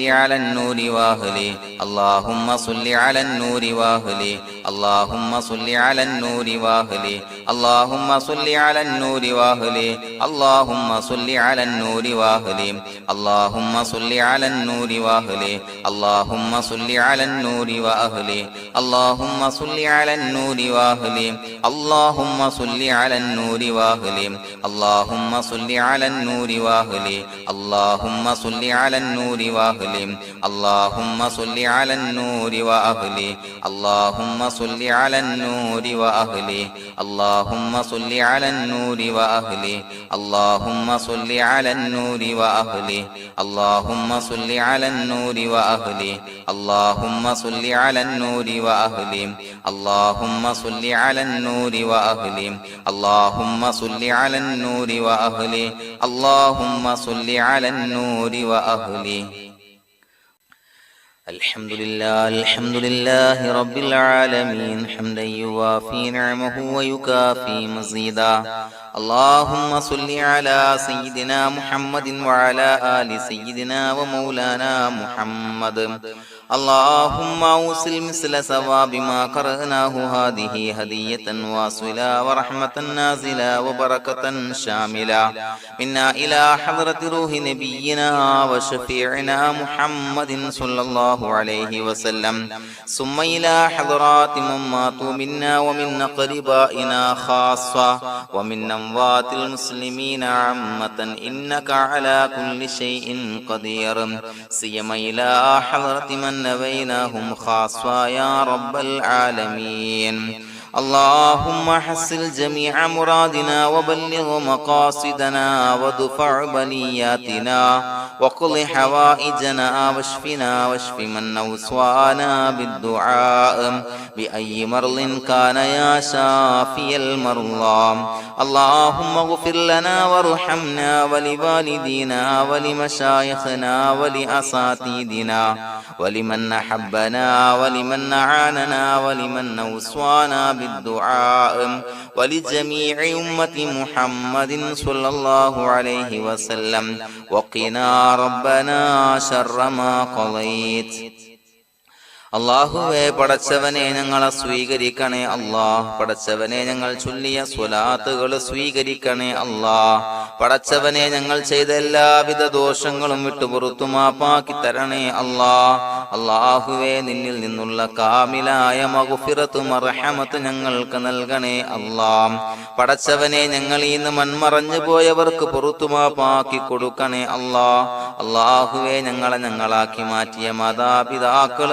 صل على النور واهله اللهم صل على النور واهله اللهم صل على النور واهله اللهم صل على النور واهله اللهم صل على النور واهله اللهم صل على النور واهله اللهم صل على النور واهله اللهم صل على النور واهله اللهم صل على النور واهله اللهم صل على النور واهله اللهم صل على النور واهله اللهم صل على النور واهله اللهم صل على النور واهله اللهم صل على النور واهله اللهم صل على النور واهله اللهم صل على النور واهله اللهم صل على النور واهله اللهم صل على النور واهله اللهم صل على النور واهله اللهم صل على النور واهله الحمد لله رب العالمين حمدا يوافي نعمه ويكافي مزيدا اللهم صل على سيدنا محمد وعلى آل سيدنا ومولانا محمد اللهم أوصل مثل ثواب ما قرأناه هذه هدية واصلة ورحمة نازلة وبركة شاملة منا إلى حضرة روح نبينا وشفيعنا محمد صلى الله عليه وسلم ثم إلى حضرات من ماتوا منا ومن أقربائنا خاصة ومن أموات المسلمين عامة إنك على كل شيء قدير سيما إلى حضرة من نبيناهم خاصة يا رب العالمين اللهم حصل جميع مرادنا وبلغ مقاصدنا ودفع بلياتنا وقض حوائجنا واشفنا واشف من أوصانا بالدعاء بأي مرض كان يا شافي المرضى اللهم اغفر لنا وارحمنا ولوالدينا ولمشايخنا ولأساتذتنا ولمن أحبنا ولمن أعاننا ولمن أوصانا بالدعاء ولجميع أمة محمد صلى الله عليه وسلم وقنا ربنا شر ما قضيت അല്ലാഹുവേ പടച്ചവനെ ഞങ്ങളെ സ്വീകരിക്കണേ അല്ലാഹ് പടച്ചവനെ ഞങ്ങൾ ചൊല്ലിയ സ്വലാത്തുകൾ സ്വീകരിക്കണേ അല്ലാഹ് പടച്ചവനെ ഞങ്ങൾ ചെയ്ത എല്ലാവിധ ദോഷങ്ങളും വിട്ടുപുറത്തു മാപ്പാക്കി തരണേ അല്ലാഹ് അല്ലാഹുവേ നിന്നിൽ നിന്നുള്ള കാമിലായ മഗ്ഫിറത്തും റഹ്മത്തും ഞങ്ങൾക്ക് നൽകണേ അല്ലാഹ് പടച്ചവനെ ഞങ്ങൾ ഇന്ന് മൺമറഞ്ഞു പോയവർക്ക് പുറത്തു മാപ്പാക്കി കൊടുക്കണേ അല്ലാഹ് അല്ലാഹുവേ ഞങ്ങളാക്കി മാറ്റിയ മാതാപിതാക്കൾ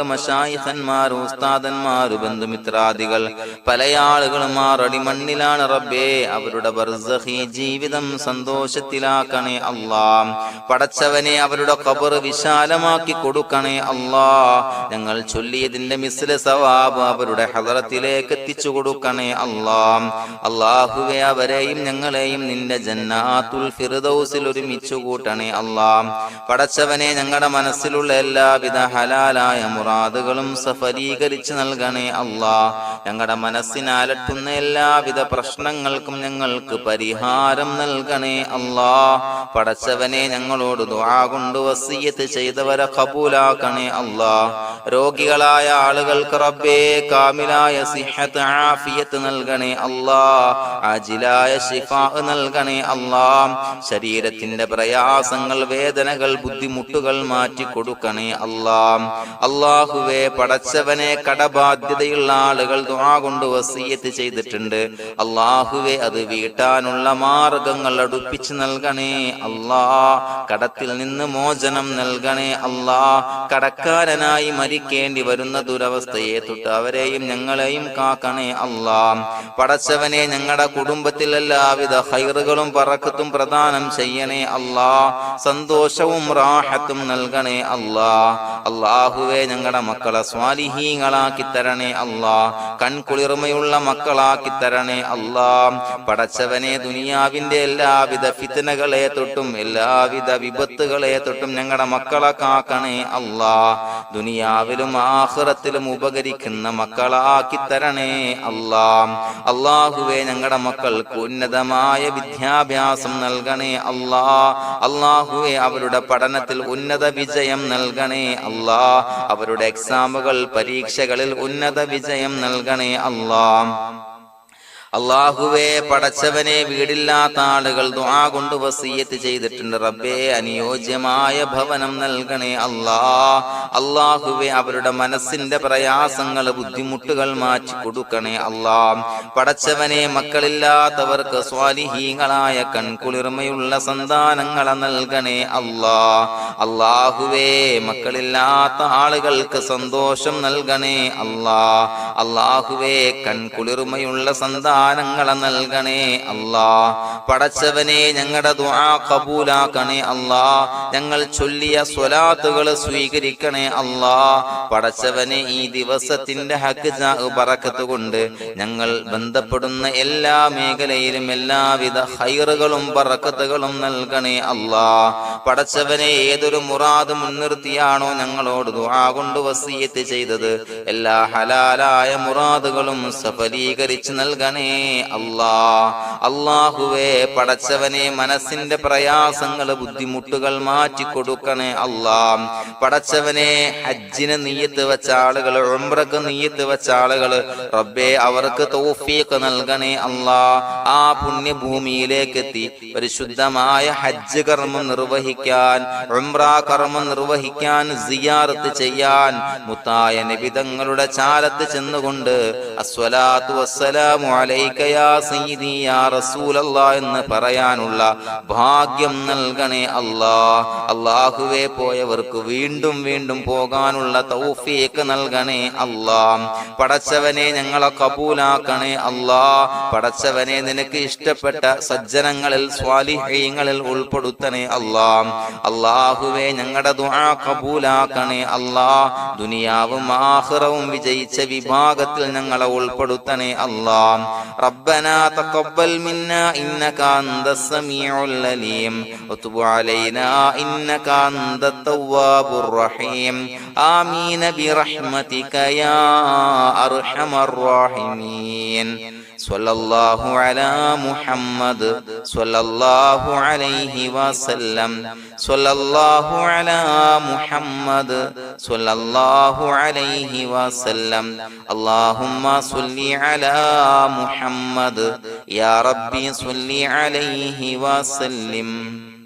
ഖന്മാർ ഉസ്താദന്മാർ ബന്ധുമിത്രാദികൾ പല ആളുകളും ആറടി മണ്ണിലാണ് റബ്ബേ അവരുടെ ബർസഖി ജീവിതം സന്തോഷത്തിലാക്കണേ അല്ലാഹ് പടച്ചവനെ അവരുടെ ഖബർ വിശാലമാക്കി കൊടുക്കണേ അല്ലാഹ് ഞങ്ങൾ ചൊല്ലിയതിന്റെ മിസ്ല സവാബ് അവരുടെ ഹദറത്തിലേക്ക് എത്തിച്ചു കൊടുക്കണേ അല്ലാഹ് അല്ലാഹുവേ അവരെയും ഞങ്ങളെയും നിന്റെ ജന്നാത്തുൽ ഫിർദൗസിൽ ഒരുമിച്ച് കൂട്ടണേ അല്ലാഹ് പടച്ചവനെ ഞങ്ങളുടെ മനസ്സിലുള്ള എല്ലാവിധ ഹലാലായ മുറാദുകൾ സഫലീകരിച്ച് നൽകണേ അല്ലാഹ് ഞങ്ങളുടെ മനസ്സിനെ അലട്ടുന്ന എല്ലാവിധ പ്രശ്നങ്ങൾക്കും ഞങ്ങൾക്ക് പരിഹാരം നൽകണേ അല്ലാഹ് പടച്ചവനെ ഞങ്ങളോട് ദുആ കൊണ്ട് വസിയ്യത്ത് ചെയ്തവരെ ഖബൂലാക്കണേ അല്ലാഹ് രോഗികളായ ആളുകൾക്ക് റബ്ബേ കാമിലായ സിഹത്ത് ആഫിയത്ത് നൽകണേ അല്ലാഹ് ആജിലായ ശിഫാ നൽകണേ അല്ലാഹ് ശരീരത്തിന്റെ പ്രയാസങ്ങൾ വേദനകൾ ബുദ്ധിമുട്ടുകൾ മാറ്റി കൊടുക്കണേ അല്ലാഹ് അല്ലാഹുവേ പടച്ചവനെ കടബാധ്യതയുള്ള ആളുകൾ ദുആ കൊണ്ട് വസിയ്യത്ത് ചെയ്തിട്ടുണ്ട് അല്ലാഹുവേ അത് വീട്ടാനുള്ള മാർഗങ്ങൾ അടുപ്പിച്ച് നൽകണേ അല്ലാഹ് കടത്തിൽ നിന്ന് മോചനം നൽകണേ അല്ലാഹ് കടക്കാരനായി മരിക്കേണ്ടി വരുന്ന ദുരവസ്ഥയെ തൊട്ട് അവരെയും ഞങ്ങളെയും കാക്കണേ അല്ലാഹ് പടച്ചവനെ ഞങ്ങളുടെ കുടുംബത്തിൽ എല്ലാവിധ ഖൈറുകളും ബറക്കത്തും പ്രദാനം ചെയ്യണേ അല്ലാഹ് സന്തോഷവും റാഹത്തും നൽകണേ അല്ലാഹ് അല്ലാഹുവേ ഞങ്ങളുടെ മക്കളെ മക്കളെ സ്വാലിഹീങ്ങളാക്കി തരണേ അല്ലാ. കൺകുളിർമയുള്ള മക്കളാക്കി തരണേ അല്ലാ. പടച്ചവനെ ദുനിയാവിന്റെ എല്ലാവിധ ഫിത്നകളെ തൊട്ടും എല്ലാവിധ വിപത്തുകളെ തൊട്ടും ഞങ്ങളുടെ മക്കളെ കാക്കണേ അല്ലാ. ദുനിയാവിലും ആഖിറത്തിലും ഉപകരിക്കുന്ന മക്കളാക്കി തരണേ അല്ലാ. അല്ലാഹുവേ ഞങ്ങളുടെ മക്കൾക്ക് ഉന്നതമായ വിദ്യാഭ്യാസം നൽകണേ അല്ലാ. അല്ലാഹുവേ അവരുടെ പഠനത്തിൽ ഉന്നത വിജയം നൽകണേ അല്ലാ. അവരുടെ എക്സാമുകൾ പരീക്ഷകളിൽ ഉന്നത വിജയം നൽകണേ അല്ലാ. അല്ലാഹുവേ പടച്ചവനെ വീടില്ലാത്ത ആളുകൾ ദുആ കൊണ്ട് വസിയത്ത് ചെയ്തിട്ടുണ്ട്. റബ്ബേ അനുയോജ്യമായ ഭവനം നൽകണേ അല്ലാ. അല്ലാഹുവേ അവരുടെ മനസ്സിന്റെ പ്രയാസങ്ങൾ ബുദ്ധിമുട്ടുകൾ മാറ്റി കൊടുക്കണേ അല്ലാ. പടച്ചവനെ മക്കളില്ലാത്തവർക്ക് സ്വാലിഹീങ്ങളായ കൺകുളിർമയുള്ള സന്താനങ്ങളെ നൽകണേ അല്ലാ. അല്ലാഹുവേ മക്കളില്ലാത്ത ആളുകൾക്ക് സന്തോഷം നൽകണേ അല്ലാ. അല്ലാഹുവേ കൺകുളിർമയുള്ള സന്താനങ്ങളെ നൽകണേ അല്ലാ. പടച്ചവനെ ഞങ്ങളുടെ ദുആ ഖബൂലാക്കണേ അല്ലാ. ഞങ്ങൾ ചൊല്ലിയ സ്വലാത്തുകൾ സ്വീകരിക്കണേ അല്ലാ. പടച്ചവനെ ഈ ദിവസത്തിന്റെ ഹഖ് ബറക്കത്ത് കൊണ്ട് ഞങ്ങൾ ബന്ധപ്പെടുന്ന എല്ലാ മേഖലയിലും എല്ലാവിധ ഖൈറുകളും ബറക്കത്തുകളും നൽകണേ അല്ലാ. പടച്ചവനെ ഏതൊരു മുറാദ് മുൻനിർത്തിയാണോ ഞങ്ങളോട് ദുആ കൊണ്ട് വസിയത്ത് ചെയ്തത് എല്ലാ ഹലാലായ മുറാദുകളും സഫലീകരിച്ച് നൽകണേ അല്ലാ. അല്ലാഹുവേ പടച്ചവനെ മനസ്സിന്റെ പ്രയാസങ്ങൾ ബുദ്ധിമുട്ടുകൾ മാറ്റി കൊടുക്കണേ അല്ലാ. പടച്ചവനെ ഹജ്ജിന് നിയ്യത്ത് വെച്ച ആളുകൾ, ഉംറക്ക് നിയ്യത്ത് വെച്ച ആളുകൾ റബ്ബേ അവർക്ക് തൗഫീഖ് നൽകണേ അല്ലാ. ആ പുണ്യഭൂമിയിലേക്ക് എത്തി പരിശുദ്ധമായ ഹജ്ജ് കർമ്മം നിർവഹിക്കാൻ, ഉംറ കർമ്മം നിർവഹിക്കാൻ, സിയാറത്ത് ചെയ്യാൻ മുത്തായ നബി തങ്ങളുടെ ചാരത്ത് ചെന്നുകൊണ്ട് അസ്സലാത്തു വസ്സലാമു അലൈക യാ സയ്യിദി യാ റസൂലല്ലാഹ് എന്ന് പറയാനുള്ള ഭാഗ്യം നൽകണേ അല്ലാ. അല്ലാഹുവേ പോയവർക്ക് വീണ്ടും വീണ്ടും പോകാനുള്ള തൗഫീഖ് നൽകണേ അല്ലാ. പടച്ചവനെ ഞങ്ങളെ കബൂലാക്കണേ അല്ലാ. പടച്ചവനെ നിനക്ക് ഇഷ്ടപ്പെട്ട സജ്ജനങ്ങളിൽ സ്വാലിഹീങ്ങളിൽ ഉൾപ്പെടുത്തണേ അല്ലാ. അല്ലാഹുവേ ഞങ്ങളുടെ ദുആ കബൂലാക്കണേ അല്ലാ. ദുനിയാവും ആഖിറവും വിജയിച്ച വിഭാഗത്തിൽ ഞങ്ങളെ ഉൾപ്പെടുത്തണേ അല്ലാ. ربنا تقبل منا إنك أنت السميع العليم وتب علينا إنك أنت التواب الرحيم آمين برحمتك يا أرحم الراحمين صلى الله على محمد صلى الله عليه وسلم صلى الله على محمد صلى الله عليه وسلم اللهم صل على محمد يا ربي صل عليه وسلم.